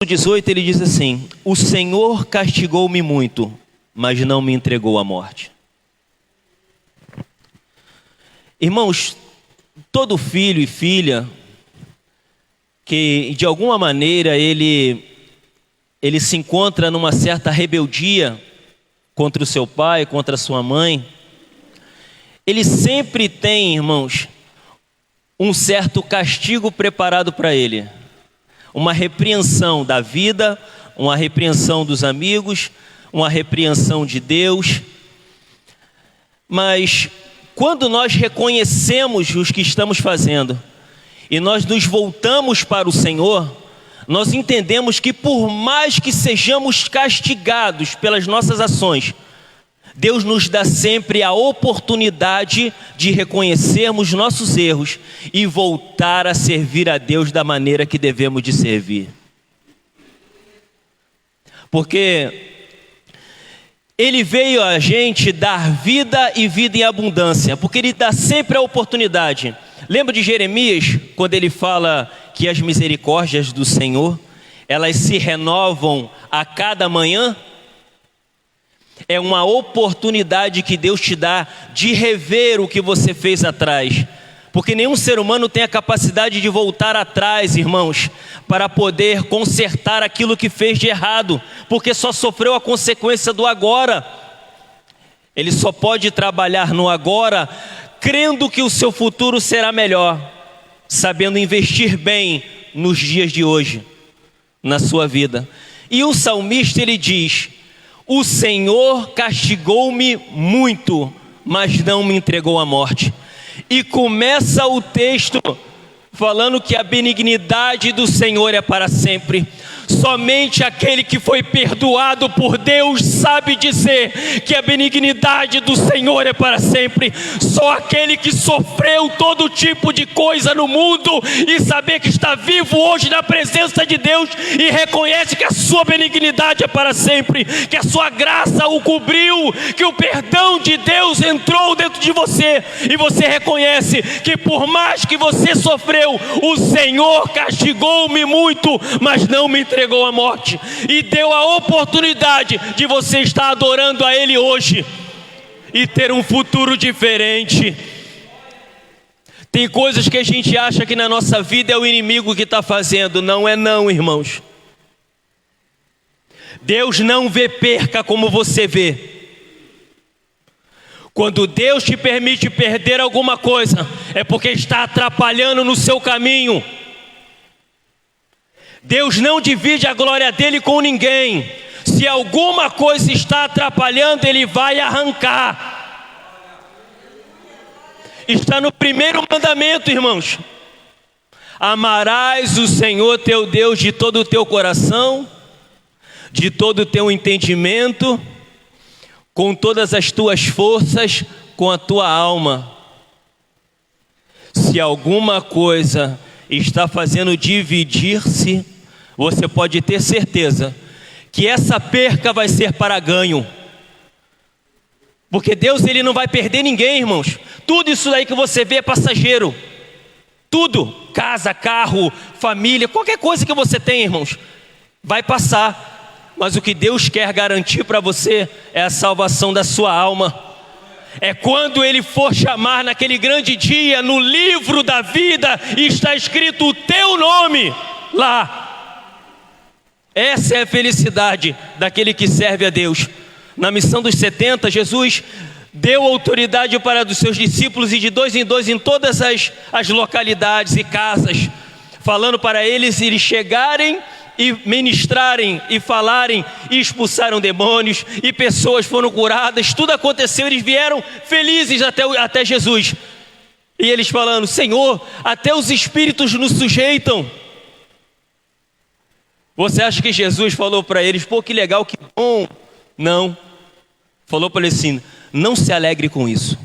18 ele diz assim: o Senhor castigou-me muito, mas não me entregou à morte. Irmãos, todo filho e filha que de alguma maneira ele se encontra numa certa rebeldia contra o seu pai, contra a sua mãe, ele sempre tem, irmãos, um certo castigo preparado para ele. Uma repreensão da vida, uma repreensão dos amigos, uma repreensão de Deus. Mas quando nós reconhecemos os que estamos fazendo e nós nos voltamos para o Senhor, nós entendemos que por mais que sejamos castigados pelas nossas ações, Deus nos dá sempre a oportunidade de reconhecermos nossos erros e voltar a servir a Deus da maneira que devemos de servir. Porque Ele veio a gente dar vida e vida em abundância, porque Ele dá sempre a oportunidade. Lembra de Jeremias, quando ele fala que as misericórdias do Senhor, elas se renovam a cada manhã? É uma oportunidade que Deus te dá de rever o que você fez atrás. Porque nenhum ser humano tem a capacidade de voltar atrás, irmãos, para poder consertar aquilo que fez de errado, porque só sofreu a consequência do agora. Ele só pode trabalhar no agora, crendo que o seu futuro será melhor, sabendo investir bem nos dias de hoje, na sua vida. E o salmista ele diz: o Senhor castigou-me muito, mas não me entregou à morte. E começa o texto falando que a benignidade do Senhor é para sempre. Somente aquele que foi perdoado por Deus sabe dizer que a benignidade do Senhor é para sempre. Só aquele que sofreu todo tipo de coisa no mundo e saber que está vivo hoje na presença de Deus e reconhece que a sua benignidade é para sempre, que a sua graça o cobriu, que o perdão de Deus entrou dentro de você e você reconhece que por mais que você sofreu, o Senhor castigou-me muito, mas não me entregou à morte, e deu a oportunidade de você estar adorando a Ele hoje e ter um futuro diferente. Tem coisas que a gente acha que na nossa vida é o inimigo que está fazendo. Não é não, irmãos. Deus não vê perca como você vê. Quando Deus te permite perder alguma coisa, é porque está atrapalhando no seu caminho. Deus não divide a glória dele com ninguém. Se alguma coisa está atrapalhando, ele vai arrancar. Está no primeiro mandamento, irmãos: amarás o Senhor teu Deus de todo o teu coração, de todo o teu entendimento, com todas as tuas forças, com a tua alma. Se alguma coisa está fazendo dividir-se, você pode ter certeza que essa perca vai ser para ganho. Porque Deus ele não vai perder ninguém, irmãos. Tudo isso aí que você vê é passageiro. Tudo, casa, carro, família, qualquer coisa que você tem, irmãos, vai passar. Mas o que Deus quer garantir para você é a salvação da sua alma. É quando Ele for chamar naquele grande dia, no livro da vida, e está escrito o teu nome lá. Essa é a felicidade daquele que serve a Deus. Na missão dos 70, Jesus deu autoridade para dos seus discípulos, e de dois em dois em todas as localidades e casas, falando para eles chegarem e ministrarem e falarem, e expulsaram demônios, e pessoas foram curadas, tudo aconteceu, eles vieram felizes até Jesus, e eles falando: Senhor, até os espíritos nos sujeitam. Você acha que Jesus falou para eles: pô, que legal, que bom? Não, falou para eles assim: não se alegre com isso,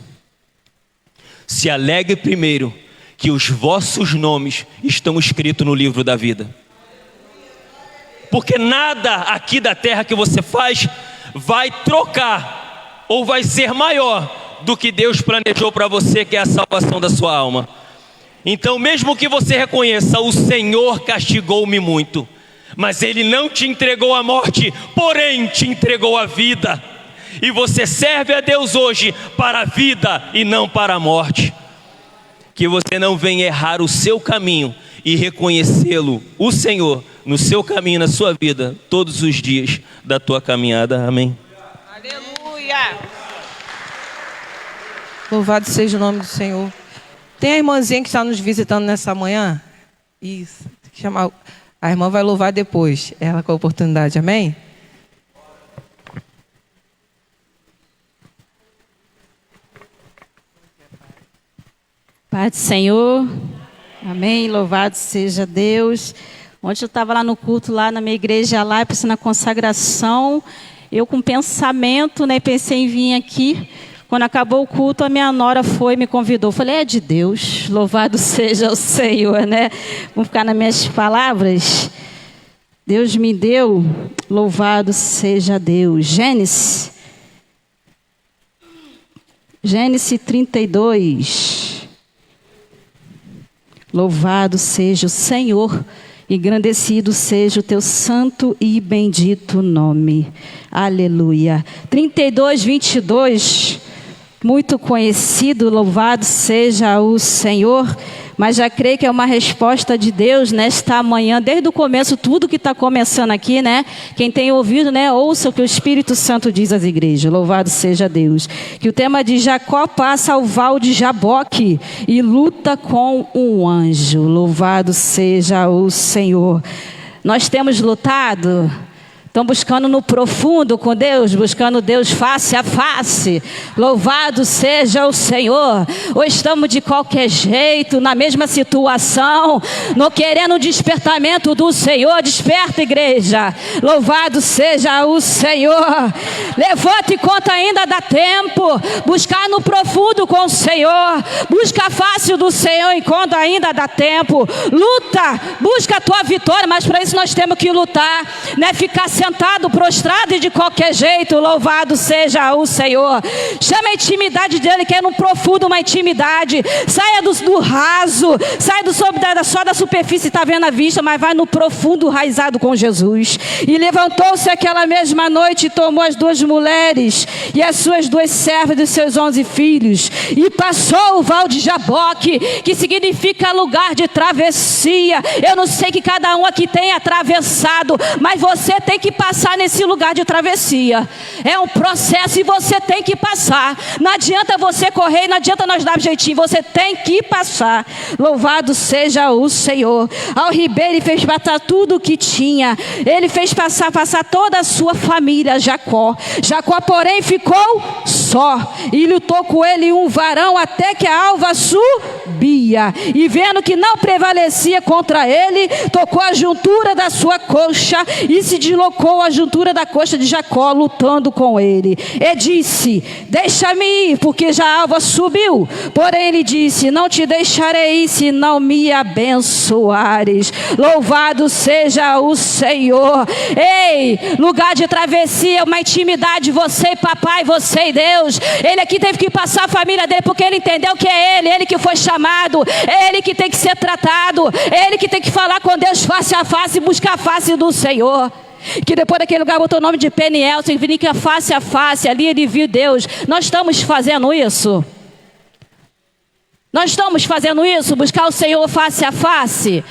se alegre primeiro que os vossos nomes estão escritos no livro da vida. Porque nada aqui da terra que você faz vai trocar ou vai ser maior do que Deus planejou para você, que é a salvação da sua alma. Então, mesmo que você reconheça: o Senhor castigou-me muito, Mas Ele não te entregou a morte, porém te entregou a vida. E você serve a Deus hoje para a vida e não para a morte. Que você não venha errar o seu caminho e reconhecê-lo, o Senhor, no seu caminho, na sua vida, todos os dias da tua caminhada. Amém. Aleluia! Louvado seja o nome do Senhor. Tem a irmãzinha que está nos visitando nessa manhã? Isso. Chamar. A irmã vai louvar depois. Ela com a oportunidade. Amém? Pai do Senhor. Amém. Louvado seja Deus. Ontem eu estava lá no culto, lá na minha igreja, lá, pensando na consagração. Eu com pensamento, né, pensei em vir aqui. Quando acabou o culto, a minha nora foi e me convidou. Eu falei, é de Deus, louvado seja o Senhor, né? Vamos ficar nas minhas palavras. Deus me deu, louvado seja Deus. Gênesis 32. Louvado seja o Senhor, engrandecido seja o teu santo e bendito nome. Aleluia. 32, 22. Muito conhecido, louvado seja o Senhor, mas já creio que é uma resposta de Deus nesta manhã, desde o começo, tudo que está começando aqui, né? Quem tem ouvido, né? Ouça o que o Espírito Santo diz às igrejas, louvado seja Deus. Que o tema de Jacó passa ao val de Jaboque e luta com um anjo, louvado seja o Senhor. Nós temos lutado. Estão buscando no profundo com Deus, buscando Deus face a face. Louvado seja o Senhor. Ou estamos de qualquer jeito, na mesma situação, não querendo o despertamento do Senhor. Desperta, igreja. Louvado seja o Senhor. Levanta enquanto ainda dá tempo. Buscar no profundo com o Senhor. Busca a face do Senhor enquanto ainda dá tempo. Luta, busca a tua vitória, mas para isso nós temos que lutar, não é ficar sentado, prostrado e de qualquer jeito. Louvado seja o Senhor. Chama a intimidade dele, que é no profundo uma intimidade. Saia do raso, saia só da superfície, está vendo a vista, mas vai no profundo, raizado com Jesus. E levantou-se aquela mesma noite e tomou as 2 mulheres e as suas 2 servas dos seus 11 filhos e passou o val de Jaboque, que significa lugar de travessia. Eu não sei que cada um aqui tenha atravessado, mas você tem que passar nesse lugar de travessia. É um processo e você tem que passar. Não adianta você correr, não adianta nós dar um jeitinho, você tem que passar. Louvado seja o Senhor. Ao ribeiro ele fez passar tudo o que tinha. Ele fez passar toda a sua família, Jacó. Jacó, porém, ficou só. E lutou com ele um varão até que a alva subia. E vendo que não prevalecia contra ele, tocou a juntura da sua coxa e se deslocou a juntura da coxa de Jacó, lutando com ele. E disse, deixa-me ir, porque já a alva subiu. Porém ele disse, não te deixarei ir, se não me abençoares. Louvado seja o Senhor. Ei, lugar de travessia, uma intimidade, você e papai, você e Deus. Ele aqui teve que passar a família dele, porque ele entendeu que é ele que foi chamado, é ele que tem que ser tratado, é ele que tem que falar com Deus face a face e buscar a face do Senhor. Que depois daquele lugar botou o nome de Peniel, significa face a face, ali ele viu Deus. Nós estamos fazendo isso? Nós estamos fazendo isso? Buscar o Senhor face a face?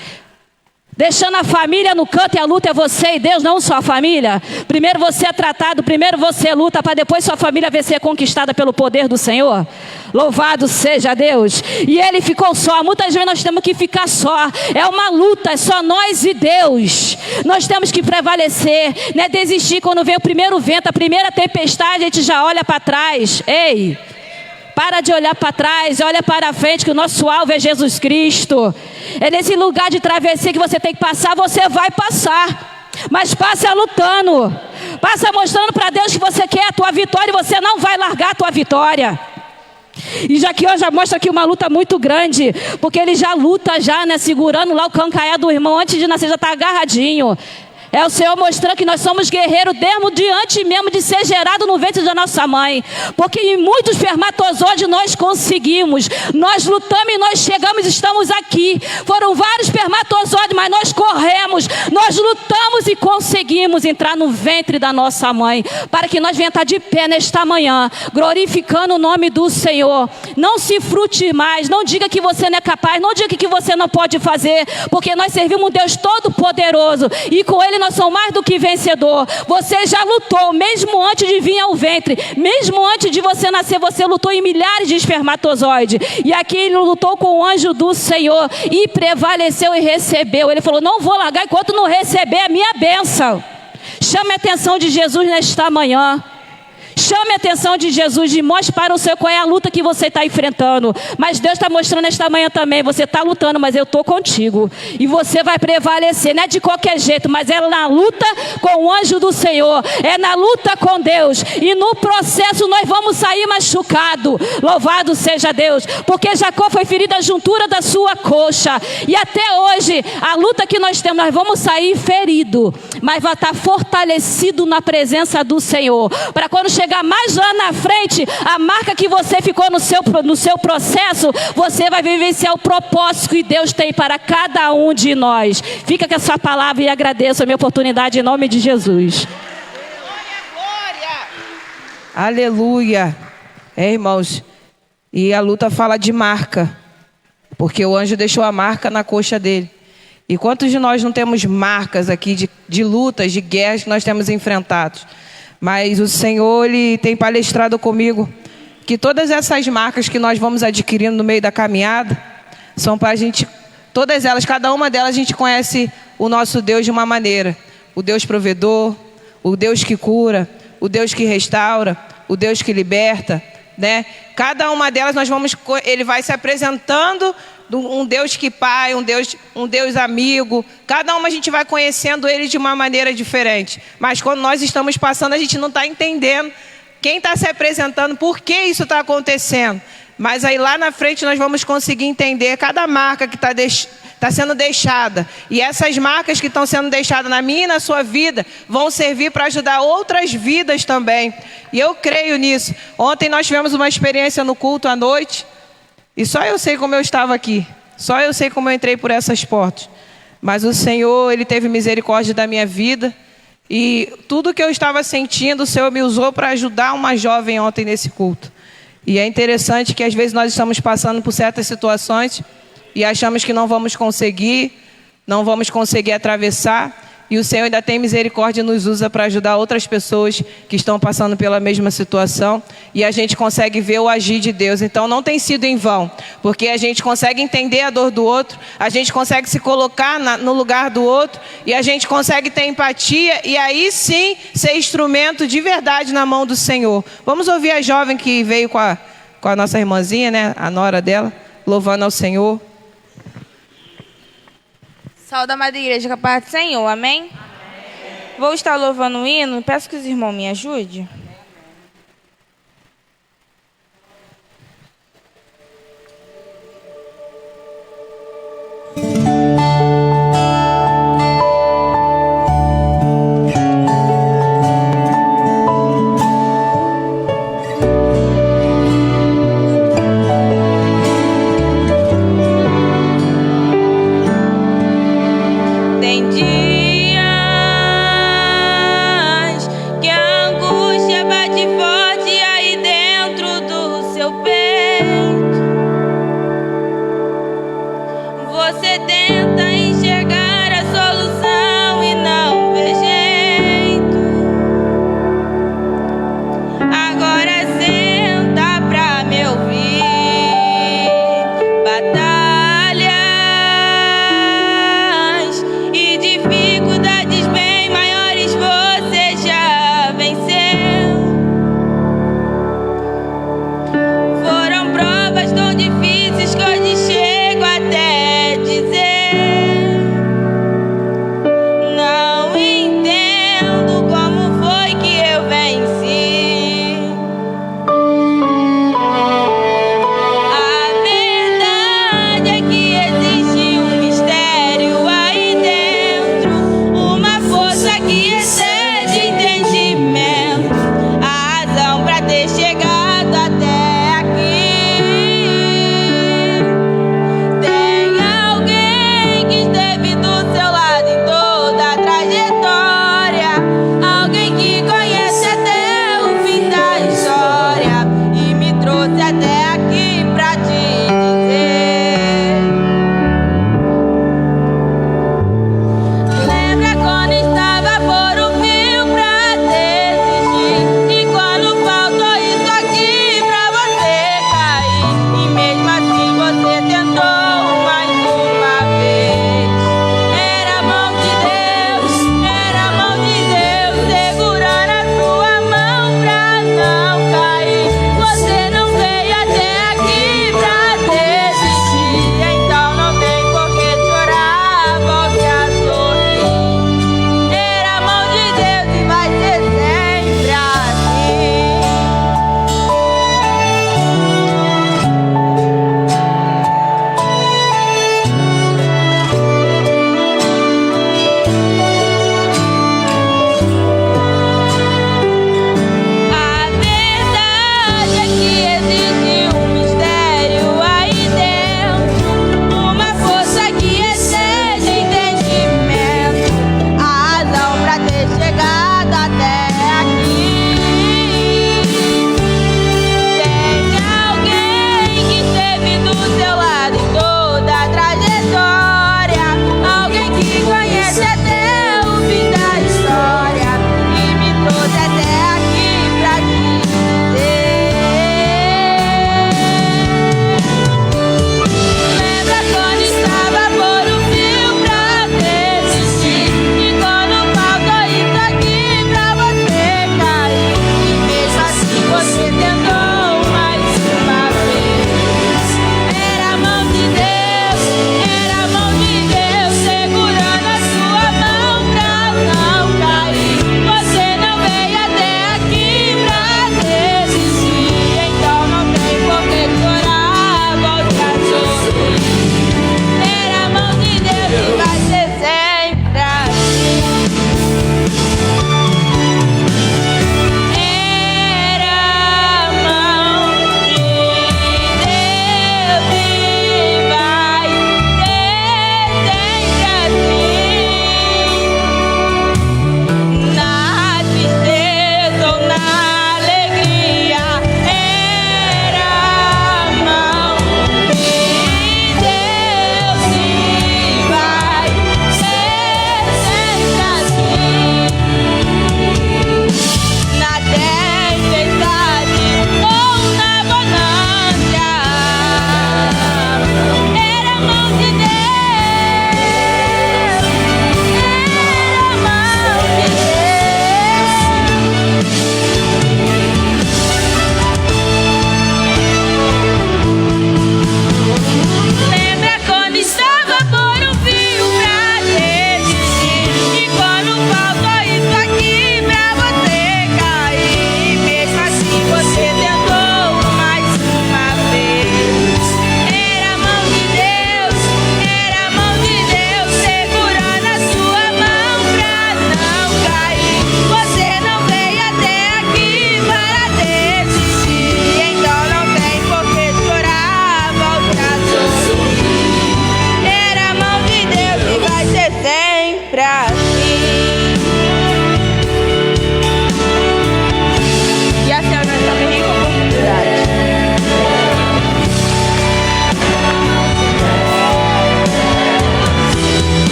Deixando a família no canto, e a luta é você e Deus, não só a família. Primeiro você é tratado, primeiro você luta, para depois sua família ver ser conquistada pelo poder do Senhor. Louvado seja Deus. E ele ficou só. Muitas vezes nós temos que ficar só. É uma luta, é só nós e Deus. Nós temos que prevalecer, não é desistir quando vem o primeiro vento, a primeira tempestade, a gente já olha para trás. Ei, para de olhar para trás, olha para frente, que o nosso alvo é Jesus Cristo. É nesse lugar de travessia que você tem que passar, você vai passar. Mas passa lutando. Passa mostrando para Deus que você quer a tua vitória e você não vai largar a tua vitória. E Jaqueão já mostra aqui uma luta muito grande, porque ele já luta já, né, segurando lá o calcanhar do irmão, antes de nascer já está agarradinho. É o Senhor mostrando que nós somos guerreiros diante mesmo de ser gerado no ventre da nossa mãe. Porque em muitos espermatozoides nós conseguimos. Nós lutamos e nós chegamos e estamos aqui. Foram vários espermatozoides, mas nós corremos. Nós lutamos e conseguimos entrar no ventre da nossa mãe. Para que nós venhamos estar de pé nesta manhã, glorificando o nome do Senhor. Não se frute mais. Não diga que você não é capaz. Não diga que você não pode fazer. Porque nós servimos um Deus todo-poderoso. E com Ele nós somos mais do que vencedor. Você já lutou, mesmo antes de vir ao ventre. Mesmo antes de você nascer, você lutou em milhares de espermatozoides. E aqui Ele lutou com o anjo do Senhor. E prevaleceu e recebeu. Ele falou, não vou largar enquanto não receber a minha bênção. Chame a atenção de Jesus nesta manhã. Chame a atenção de Jesus e mostre para o Senhor qual é a luta que você está enfrentando. Mas Deus está mostrando esta manhã também. Você está lutando, mas eu estou contigo. E você vai prevalecer. Não é de qualquer jeito, mas é na luta com o anjo do Senhor. É na luta com Deus. E no processo nós vamos sair machucado. Louvado seja Deus. Porque Jacó foi ferido a juntura da sua coxa. E até hoje, a luta que nós temos, nós vamos sair ferido. Mas vai estar fortalecido na presença do Senhor. Para quando chegar mais lá na frente, a marca que você ficou no seu processo, você vai vivenciar o propósito que Deus tem para cada um de nós. Fica com essa palavra e agradeço a minha oportunidade em nome de Jesus. Glória! Aleluia! Irmãos, e a luta fala de marca, porque o anjo deixou a marca na coxa dele. E quantos de nós não temos marcas aqui de lutas, de guerras que nós temos enfrentado? Mas o Senhor, Ele tem palestrado comigo que todas essas marcas que nós vamos adquirindo no meio da caminhada são para a gente, todas elas, cada uma delas a gente conhece o nosso Deus de uma maneira. O Deus provedor, o Deus que cura, o Deus que restaura, o Deus que liberta, né? Cada uma delas Ele vai se apresentando um Deus que pai, um Deus amigo. Cada uma a gente vai conhecendo Ele de uma maneira diferente. Mas quando nós estamos passando, a gente não está entendendo quem está se apresentando, por que isso está acontecendo. Mas aí lá na frente nós vamos conseguir entender cada marca que está sendo deixada. E essas marcas que estão sendo deixadas na minha e na sua vida vão servir para ajudar outras vidas também. E eu creio nisso. Ontem nós tivemos uma experiência no culto à noite. E só eu sei como eu estava aqui. Só eu sei como eu entrei por essas portas. Mas o Senhor, Ele teve misericórdia da minha vida. E tudo que eu estava sentindo, o Senhor me usou para ajudar uma jovem ontem nesse culto. E é interessante que às vezes nós estamos passando por certas situações e achamos que não vamos conseguir atravessar. E o Senhor ainda tem misericórdia e nos usa para ajudar outras pessoas que estão passando pela mesma situação. E a gente consegue ver o agir de Deus. Então não tem sido em vão. Porque a gente consegue entender a dor do outro. A gente consegue se colocar no lugar do outro. E a gente consegue ter empatia. E aí sim ser instrumento de verdade na mão do Senhor. Vamos ouvir a jovem que veio com a nossa irmãzinha, né? A nora dela. Louvando ao Senhor. Saúde, amada igreja, com a paz do Senhor, amém? Amém? Vou estar louvando o hino, peço que os irmãos me ajudem. Tem dias que a angústia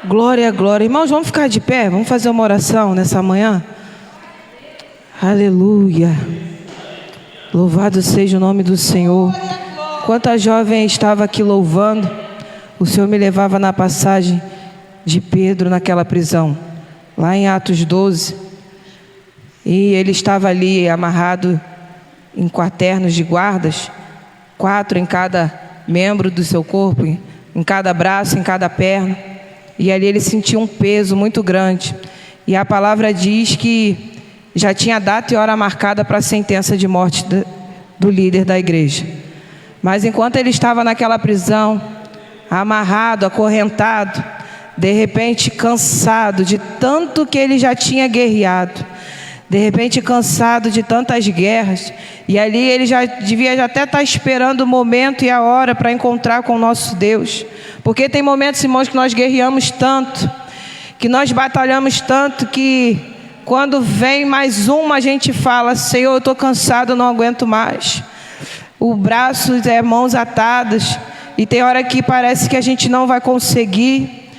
Glória, glória. Irmãos, vamos ficar de pé? Vamos fazer uma oração nessa manhã? Aleluia. Louvado seja o nome do Senhor. Enquanto a jovem estava aqui louvando, o Senhor me levava na passagem de Pedro naquela prisão, lá em Atos 12. E ele estava ali amarrado em quaternos de guardas, 4 em cada membro do seu corpo, em cada braço, em cada perna. E ali ele sentiu um peso muito grande. E a palavra diz que já tinha data e hora marcada para a sentença de morte do líder da igreja. Mas enquanto ele estava naquela prisão, amarrado, acorrentado, de repente cansado de tanto que ele já tinha guerreado, de repente cansado de tantas guerras, e ali ele já devia até estar esperando o momento e a hora para encontrar com o nosso Deus. Porque tem momentos, irmãos, que nós guerreamos tanto, que nós batalhamos tanto, que quando vem mais uma, a gente fala: Senhor, eu estou cansado, não aguento mais. O braço, mãos atadas, e tem hora que parece que a gente não vai conseguir.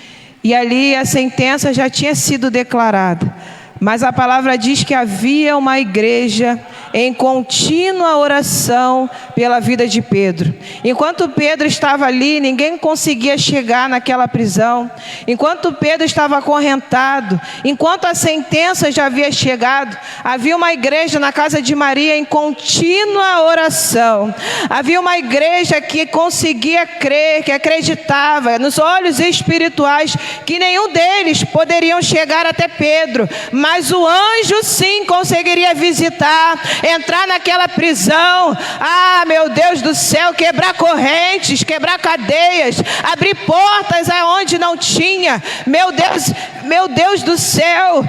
E ali a sentença já tinha sido declarada. Mas a palavra diz que havia uma igreja em contínua oração pela vida de Pedro. Enquanto Pedro estava ali, ninguém conseguia chegar naquela prisão. Enquanto Pedro estava acorrentado, enquanto a sentença já havia chegado, havia uma igreja na casa de Maria em contínua oração. Havia uma igreja que conseguia crer, que acreditava nos olhos espirituais que nenhum deles poderiam chegar até Pedro, mas o anjo sim conseguiria visitar, entrar naquela prisão, meu Deus do céu, quebrar correntes, quebrar cadeias, abrir portas aonde não tinha. Meu Deus do céu,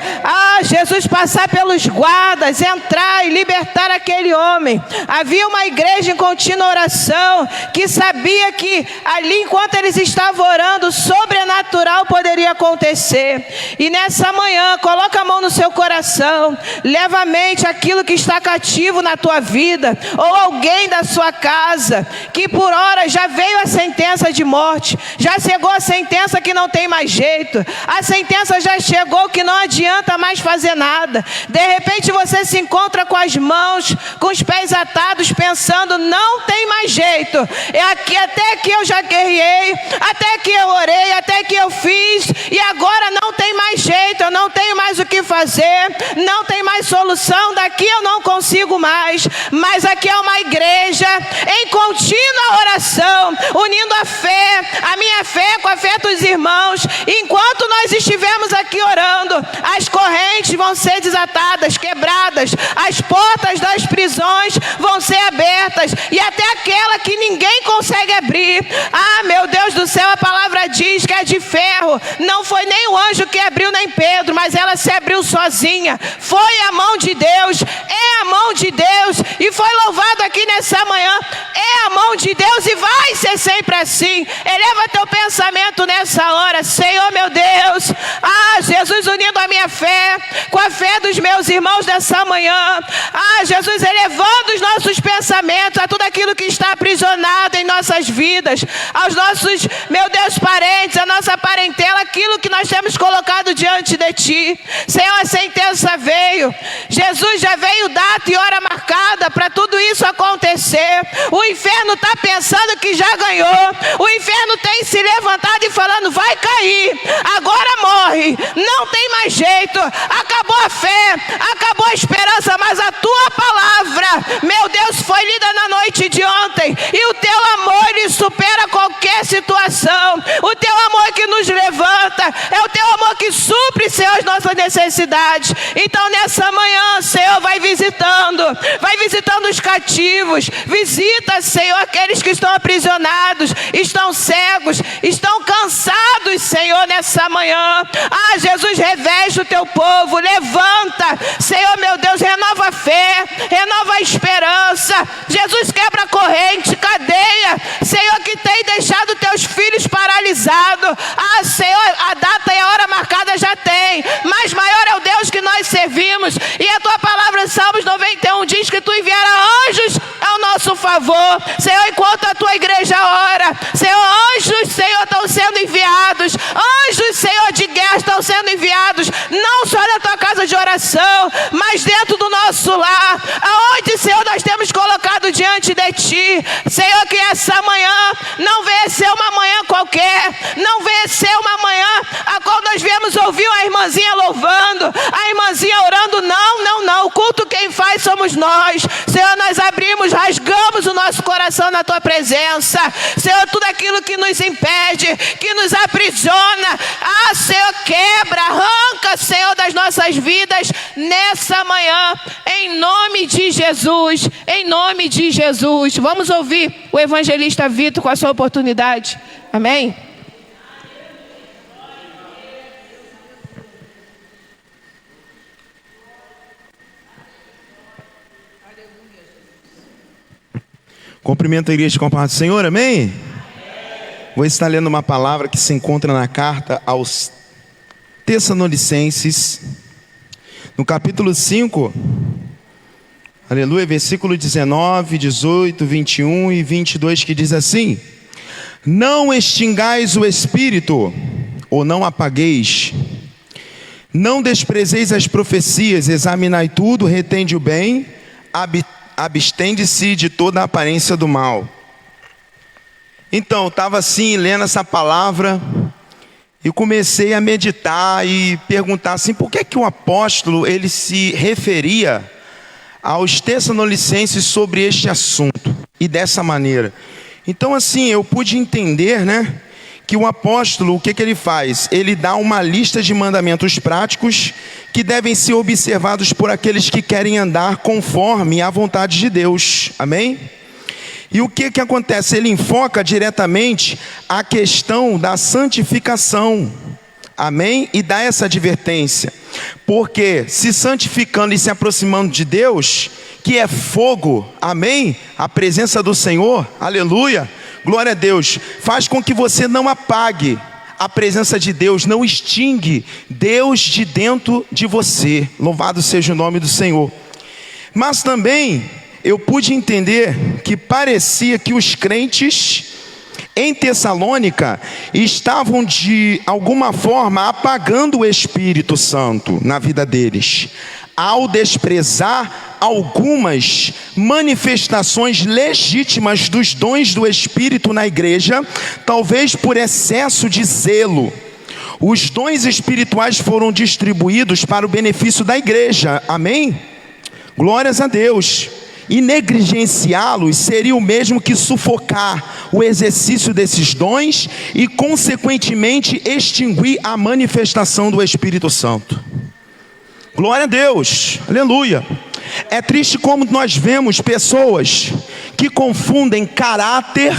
Jesus passar pelos guardas, entrar e libertar aquele homem. Havia uma igreja em contínua oração, que sabia que ali, enquanto eles estavam orando, o sobrenatural poderia acontecer. E nessa manhã, coloca a mão no seu coração, leva à mente aquilo que está cativo na tua vida, ou alguém da sua casa, que por hora já veio a sentença de morte, já chegou a sentença que não tem mais jeito, a sentença já chegou que não adianta mais fazer nada. De repente você se encontra com as mãos, com os pés atados, pensando: não tem mais jeito, até aqui eu já guerreei, até que eu orei, até que eu fiz, e agora não tem mais jeito, eu não tenho mais o que fazer, não tem mais solução, daqui eu não consigo mais. Mas aqui é uma igreja em contínua oração, unindo a minha fé com a fé dos irmãos. Enquanto nós estivermos aqui orando, as correntes vão ser desatadas, quebradas, as portas das prisões vão ser abertas, e até aquela que ninguém consegue abrir. Meu Deus do céu, a palavra diz que é de ferro. Não foi nem o anjo que abriu, nem Pedro, mas ela se abriu sozinha. Foi a mão de Deus, é a mão de Deus, e foi louvado aqui nessa manhã. É a mão de Deus e vai ser sempre assim. Eleva teu pensamento nessa hora: Senhor meu Deus, Jesus, unindo a minha fé com a fé dos meus irmãos dessa manhã. Jesus, elevando os nossos pensamentos a tudo aquilo que está aprisionado em nossas vidas, aos nossos, meu Deus, parentes, a nossa parentela, aquilo que nós temos colocado diante de Ti. Senhor, a sentença veio, Jesus já veio data e hora marcada para tudo isso acontecer. O inferno está pensando que já ganhou, o inferno tem se levantado e falando: vai cair, agora morre, não tem mais jeito, acabou a fé, acabou a esperança. Mas a Tua palavra, meu Deus, foi lida na noite de ontem, e o Teu amor, ele supera qualquer situação. O Teu amor que nos levanta, é o Teu amor que supre, Senhor, as nossas necessidades. Então nessa manhã, Senhor, vai visitando os cativos, visita, Senhor, aqueles que estão aprisionados, estão cegos, estão cansados, Senhor, nessa manhã. Jesus, reveste o Teu povo, levanta, Senhor, meu Deus, renova a fé, renova a esperança. Jesus, quebra a corrente, cadeia, Senhor, que tem deixado Teus filhos paralisados. Senhor, a data e a hora marcada já tem, mas maior é o Deus que nós servimos, e a Tua palavra, Salmos 91, diz que Tu enviarás anjos ao nosso favor. Senhor, enquanto a Tua igreja ora, Senhor, anjos, Senhor, estão sendo enviados, anjos, Senhor, coração, mas dentro do nosso lar, aonde, Senhor, nós temos colocado diante de Ti. Senhor, que essa manhã não venha ser uma manhã qualquer, não venha ser uma manhã a qual nós viemos ouvir a irmãzinha louvando, a irmãzinha orando. Não, o culto quem faz somos nós. Senhor, nós abrimos, rasgamos o nosso coração na Tua presença. Senhor, tudo aquilo que nos impede, que nos aprisiona, Senhor, quebra, arranca, Senhor, das nossas vidas nessa manhã, em nome de Jesus, em nome de Jesus. Vamos ouvir o evangelista Vitor com a sua oportunidade. Amém? Cumprimento a igreja com a paz do Senhor, amém? Vou estar lendo uma palavra que se encontra na carta aos Tessalonicenses, no capítulo 5, aleluia, versículo 19, 18, 21 e 22, que diz assim: não extingais o espírito, ou não apagueis, não desprezeis as profecias, examinai tudo, retende o bem, abstende-se de toda a aparência do mal. Então, estava assim, lendo essa palavra, e comecei a meditar e perguntar assim, por que que o apóstolo, ele se referia aos Tessalonicenses sobre este assunto, e dessa maneira. Então assim, eu pude entender, que o apóstolo, o que que ele faz? Ele dá uma lista de mandamentos práticos que devem ser observados por aqueles que querem andar conforme a vontade de Deus, amém? E o que que acontece? Ele enfoca diretamente a questão da santificação, amém? E dá essa advertência, porque se santificando e se aproximando de Deus, que é fogo, amém? A presença do Senhor, aleluia, glória a Deus, faz com que você não apague a presença de Deus, não extingue Deus de dentro de você, louvado seja o nome do Senhor. Mas também eu pude entender que parecia que os crentes em Tessalônica estavam de alguma forma apagando o Espírito Santo na vida deles, ao desprezar algumas manifestações legítimas dos dons do Espírito na igreja, talvez por excesso de zelo. Os dons espirituais foram distribuídos para o benefício da igreja, amém? Glórias a Deus. E negligenciá-los seria o mesmo que sufocar o exercício desses dons e consequentemente extinguir a manifestação do Espírito Santo. Glória a Deus, aleluia. É triste como nós vemos pessoas que confundem caráter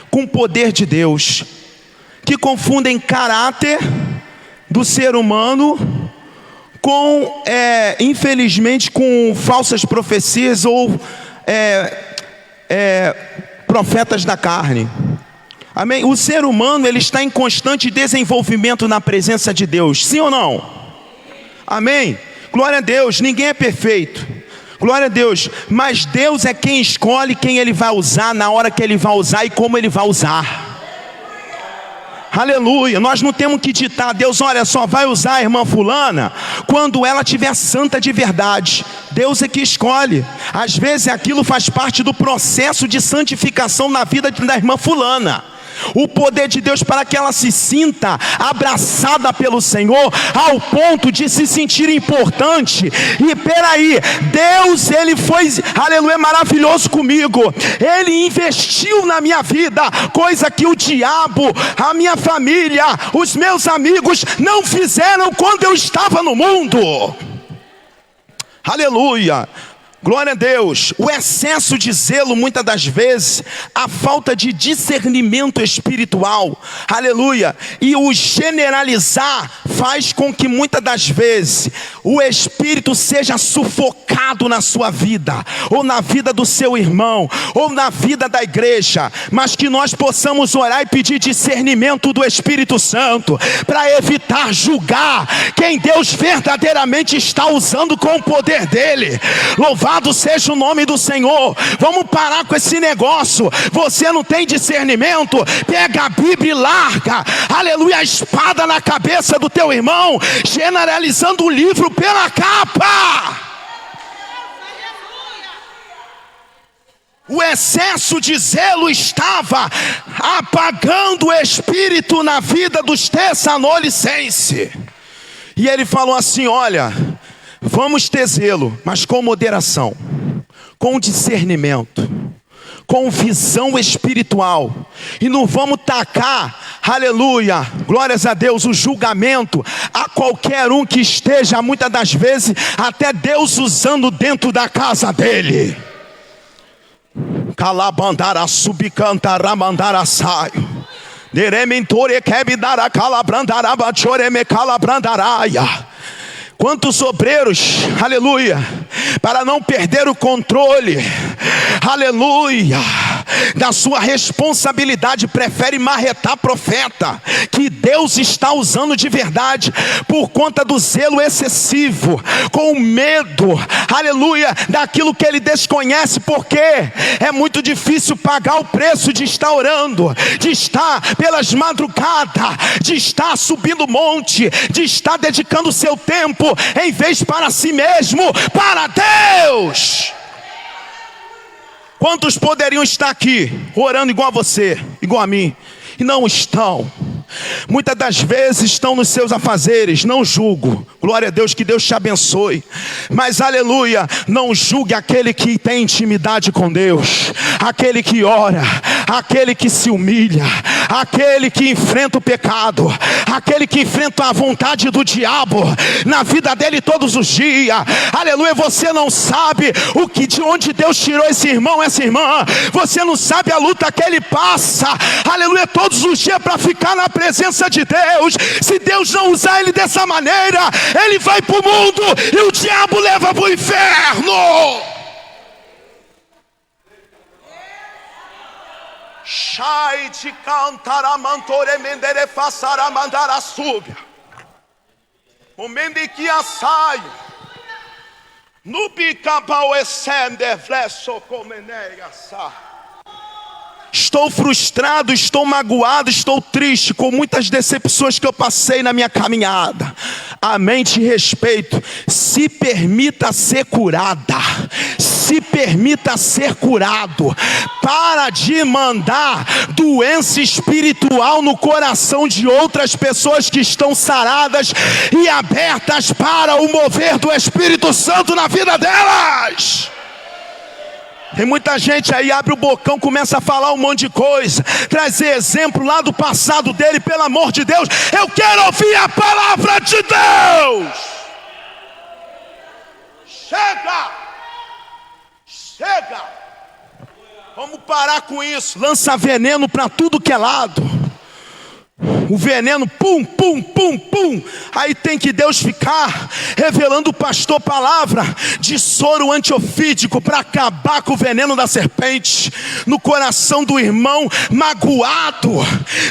com poder de Deus, que confundem caráter do ser humano com, infelizmente, com falsas profecias ou profetas da carne. Amém? O ser humano, ele está em constante desenvolvimento na presença de Deus, sim ou não? Amém? Glória a Deus, ninguém é perfeito, glória a Deus, mas Deus é quem escolhe quem Ele vai usar, na hora que Ele vai usar e como Ele vai usar. Aleluia, nós não temos que ditar, Deus, olha, só vai usar a irmã fulana quando ela estiver santa de verdade. Deus é que escolhe. Às vezes aquilo faz parte do processo de santificação na vida da irmã fulana. O poder de Deus para que ela se sinta abraçada pelo Senhor, ao ponto de se sentir importante. E peraí, Deus, Ele foi, aleluia, maravilhoso comigo. Ele investiu na minha vida, coisa que o diabo, a minha família, os meus amigos não fizeram quando eu estava no mundo. Aleluia. Glória a Deus. O excesso de zelo, muitas das vezes, a falta de discernimento espiritual, aleluia, e o generalizar faz com que muitas das vezes o Espírito seja sufocado na sua vida, ou na vida do seu irmão, ou na vida da igreja, mas que nós possamos orar e pedir discernimento do Espírito Santo, para evitar julgar quem Deus verdadeiramente está usando com o poder dele. Louvado Louvado seja o nome do Senhor. Vamos parar com esse negócio. Você não tem discernimento? Pega a Bíblia e larga, aleluia, a espada na cabeça do teu irmão, generalizando o livro pela capa. O excesso de zelo estava apagando o espírito na vida dos Tessalonicenses. E ele falou assim: olha, vamos ter zelo, mas com moderação, com discernimento, com visão espiritual. E não vamos tacar, aleluia, glórias a Deus, o julgamento a qualquer um que esteja, muitas das vezes, até Deus usando dentro da casa dele. Calabandara subcantara mandara saio. Derementore quebidara calabrandara bachoreme calabrandaraia. Quantos obreiros, aleluia, para não perder o controle, aleluia, da sua responsabilidade, prefere marretar profeta que Deus está usando de verdade, por conta do zelo excessivo, com medo, aleluia, daquilo que ele desconhece, porque é muito difícil pagar o preço de estar orando, de estar pelas madrugadas, de estar subindo monte, de estar dedicando o seu tempo, em vez para si mesmo, para Deus. Quantos poderiam estar aqui, orando igual a você, igual a mim, e não estão? Muitas das vezes estão nos seus afazeres. Não julgo, glória a Deus, que Deus te abençoe, mas aleluia, não julgue aquele que tem intimidade com Deus, aquele que ora, aquele que se humilha, aquele que enfrenta o pecado, aquele que enfrenta a vontade do diabo na vida dele todos os dias. Aleluia, você não sabe de onde Deus tirou esse irmão, essa irmã. Você não sabe a luta que ele passa, aleluia, todos os dias para ficar na presença de Deus. Se Deus não usar ele dessa maneira, ele vai para o mundo e o diabo leva para o inferno. Shai de cantar mantore mendere façara mandara súbia. O mendiki assaio. No bicabau escende flesso comeneia sa. Estou frustrado, estou magoado, estou triste com muitas decepções que eu passei na minha caminhada. Amém, te respeito. Se permita ser curada. Se permita ser curado. Para de mandar doença espiritual no coração de outras pessoas que estão saradas e abertas para o mover do Espírito Santo na vida delas. Tem muita gente aí, abre o bocão, começa a falar um monte de coisa, trazer exemplo lá do passado dele. Pelo amor de Deus, eu quero ouvir a palavra de Deus. Chega, chega, vamos parar com isso. Lança veneno para tudo que é lado. O veneno, pum, pum, pum, pum. Aí tem que Deus ficar revelando o pastor palavra de soro antiofídico para acabar com o veneno da serpente no coração do irmão magoado,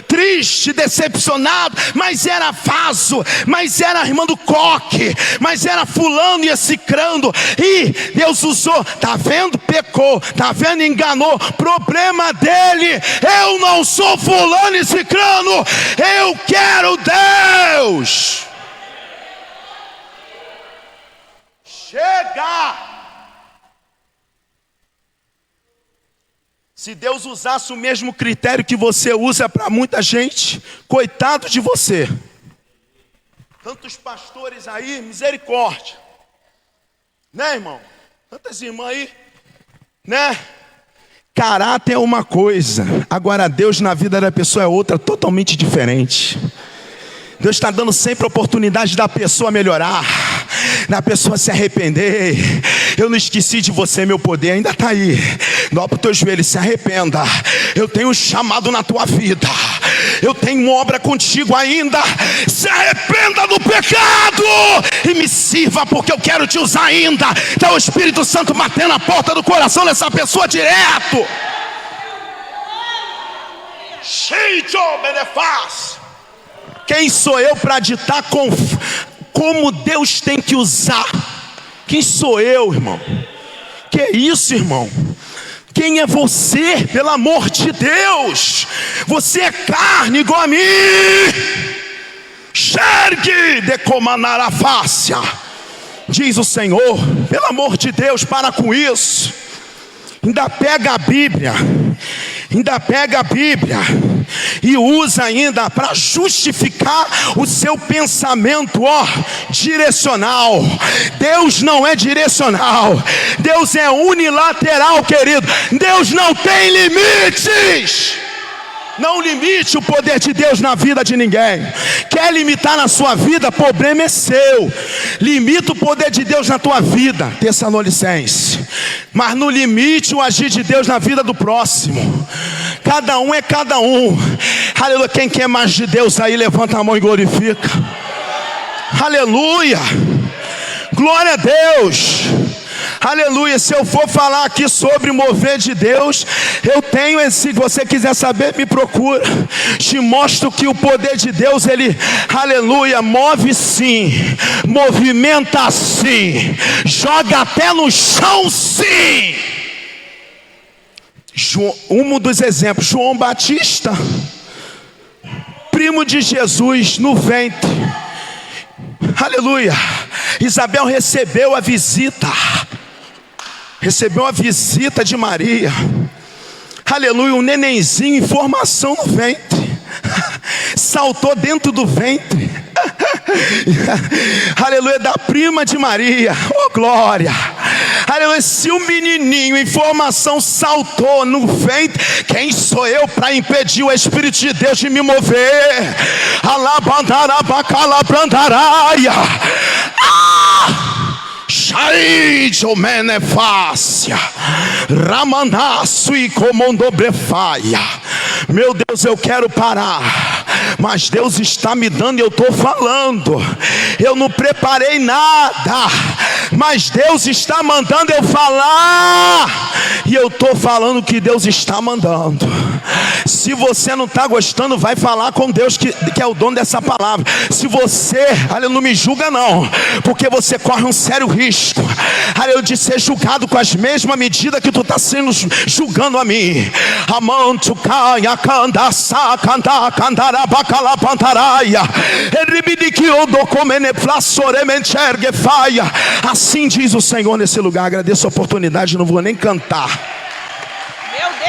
triste, decepcionado. Mas era vaso, mas era a irmã do coque, mas era fulano e cicrando. E Deus usou, tá vendo? Pecou, tá vendo? Enganou. Problema dele. Eu não sou fulano e cicrano. Eu quero Deus. Chega. Se Deus usasse o mesmo critério que você usa para muita gente, coitado de você. Tantos pastores aí, misericórdia, né, irmão? Tantas irmãs aí, né? Caráter é uma coisa, agora Deus na vida da pessoa é outra, totalmente diferente. Deus está dando sempre a oportunidade da pessoa melhorar, da pessoa se arrepender. Eu não esqueci de você, meu poder ainda está aí. Dobra o teu joelho, se arrependa. Eu tenho um chamado na tua vida, eu tenho obra contigo ainda. Se arrependa do pecado e me sirva, porque eu quero te usar ainda. Então o Espírito Santo batendo a porta do coração dessa pessoa direto. Quem sou eu para ditar como Deus tem que usar? Quem sou eu, irmão? Que isso, irmão? Quem é você, pelo amor de Deus? Você é carne igual a mim. Xergue de comanar a fácia, diz o Senhor. Pelo amor de Deus, para com isso. Ainda pega a Bíblia e usa ainda para justificar o seu pensamento, direcional. Deus não é direcional, Deus é unilateral, querido. Deus não tem limites. Não limite o poder de Deus na vida de ninguém. Quer limitar na sua vida? Problema é seu. Limita o poder de Deus na tua vida, Tessalonicenses. Mas não limite o agir de Deus na vida do próximo. Cada um é cada um. Aleluia. Quem quer mais de Deus aí, levanta a mão e glorifica. Aleluia. Glória a Deus. Aleluia. Se eu for falar aqui sobre o mover de Deus, eu tenho esse. Se você quiser saber, me procura. Te mostro que o poder de Deus, ele, aleluia, move sim, movimenta sim, joga até no chão sim. Um dos exemplos, João Batista, primo de Jesus, no ventre. Aleluia. Isabel recebeu a visita de Maria. Aleluia, um nenenzinho em formação no ventre. Saltou dentro do ventre. Aleluia, da prima de Maria. Oh glória. Aleluia, se o menininho em formação saltou no ventre, quem sou eu para impedir o Espírito de Deus de me mover? Alabandarabacalabrandaraia. Shaijo menefácia, ramanaço e comondobrefaia. Meu Deus, eu quero parar, mas Deus está me dando e eu estou falando. Eu não preparei nada, mas Deus está mandando eu falar, e eu estou falando o que Deus está mandando. Se você não está gostando, vai falar com Deus que é o dono dessa palavra. Se você, não me julga não, porque você corre um sério risco, de ser julgado com as mesmas medidas que tu está sendo julgando a mim. Assim diz o Senhor nesse lugar. Agradeço a oportunidade, não vou nem cantar. Meu Deus!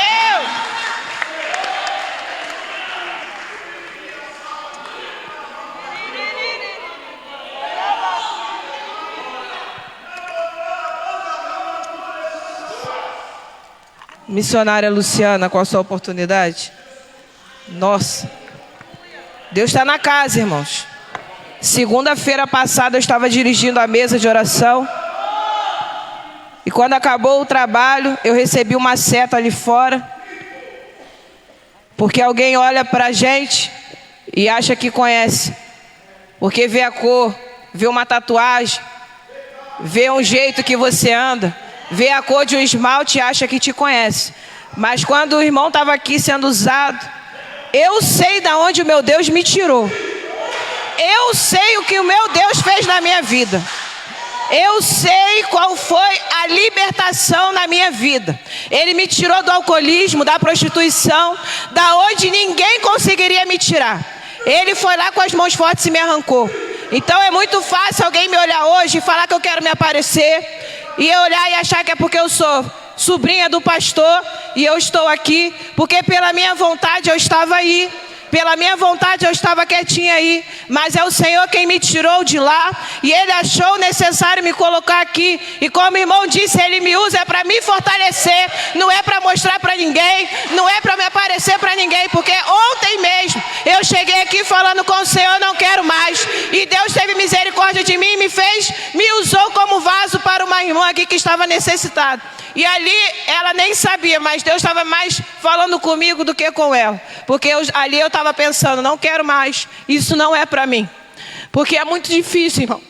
Missionária Luciana, qual a sua oportunidade? Nossa, Deus está na casa, irmãos. Segunda-feira passada eu estava dirigindo a mesa de oração, e quando acabou o trabalho, eu recebi uma seta ali fora, porque alguém olha para a gente e acha que conhece, porque vê a cor, vê uma tatuagem, vê um jeito que você anda, vê a cor de um esmalte e acha que te conhece. Mas quando o irmão estava aqui sendo usado, eu sei de onde o meu Deus me tirou. Eu sei o que o meu Deus fez na minha vida. Eu sei qual foi a libertação na minha vida. Ele me tirou do alcoolismo, da prostituição, da onde ninguém conseguiria me tirar. Ele foi lá com as mãos fortes e me arrancou. Então é muito fácil alguém me olhar hoje e falar que eu quero me aparecer, e eu olhar e achar que é porque eu sou sobrinha do pastor e eu estou aqui, porque pela minha vontade eu estava aí, pela minha vontade eu estava quietinha aí, mas é o Senhor quem me tirou de lá, e Ele achou necessário me colocar aqui. E como o irmão disse, Ele me usa é para me fortalecer, não é para mostrar para ninguém, não é para me aparecer para ninguém, porque ontem mesmo eu cheguei aqui falando com o Senhor, não quero mais, e Deus teve misericórdia de mim e me usou como vaso para uma irmã aqui que estava necessitada. E ali ela nem sabia, mas Deus estava mais falando comigo do que com ela, porque ali eu estava pensando, não quero mais, isso não é para mim, porque é muito difícil, irmão.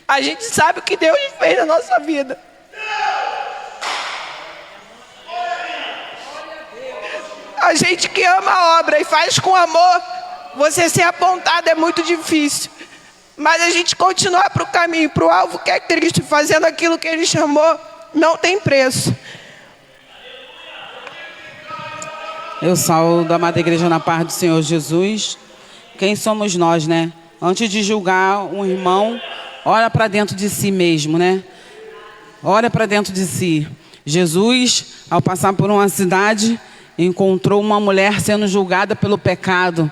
A gente sabe o que Deus fez na nossa vida. A gente que ama a obra e faz com amor, você ser apontado é muito difícil, mas a gente continuar para o caminho, para o alvo que é Cristo, fazendo aquilo que Ele chamou, não tem preço. Eu saúdo a amada igreja na paz do Senhor Jesus. Quem somos nós, né? Antes de julgar um irmão, olha para dentro de si mesmo, né? Olha para dentro de si. Jesus, ao passar por uma cidade, encontrou uma mulher sendo julgada pelo pecado.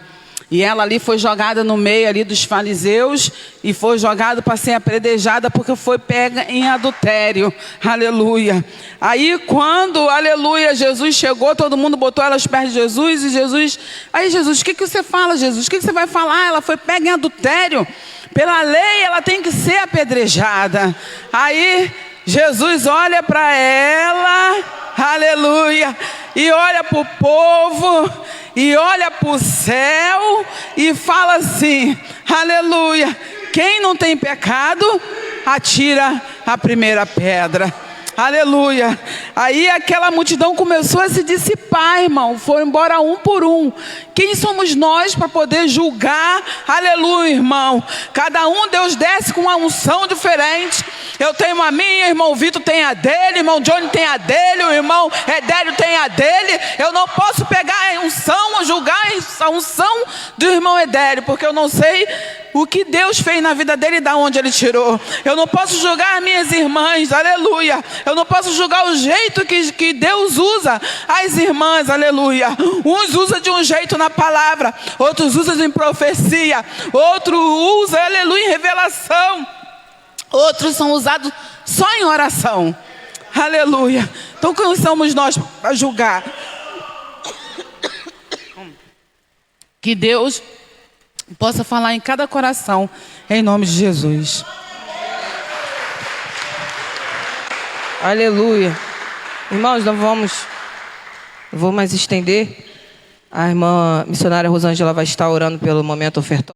E ela ali foi jogada no meio ali dos fariseus e foi jogada para ser apedrejada porque foi pega em adultério. Aleluia. Aí quando, aleluia, Jesus chegou, todo mundo botou ela aos pés de Jesus e Jesus... Aí Jesus, o que você fala, Jesus? O que você vai falar? Ela foi pega em adultério. Pela lei ela tem que ser apedrejada. Aí Jesus olha para ela, aleluia, e olha para o povo, e olha para o céu, e fala assim, aleluia, quem não tem pecado, atira a primeira pedra. Aleluia. Aí aquela multidão começou a se dissipar, irmão. Foram embora um por um. Quem somos nós para poder julgar? Aleluia, irmão. Cada um Deus desce com uma unção diferente. Eu tenho a minha, irmão Vitor tem a dele, irmão Johnny tem a dele, o irmão Edélio tem a dele. Eu não posso pegar a unção, julgar a unção do irmão Edélio, porque eu não sei o que Deus fez na vida dele e de onde ele tirou. Eu não posso julgar as minhas irmãs, aleluia. Eu não posso julgar o jeito que Deus usa as irmãs, aleluia. Uns usam de um jeito na palavra, outros usam em profecia, outros usam, aleluia, em revelação. Outros são usados só em oração. Aleluia. Então quem somos nós para julgar? Que Deus possa falar em cada coração, em nome de Jesus. Aleluia. Irmãos, não vou mais estender. A irmã missionária Rosângela vai estar orando pelo momento ofertório.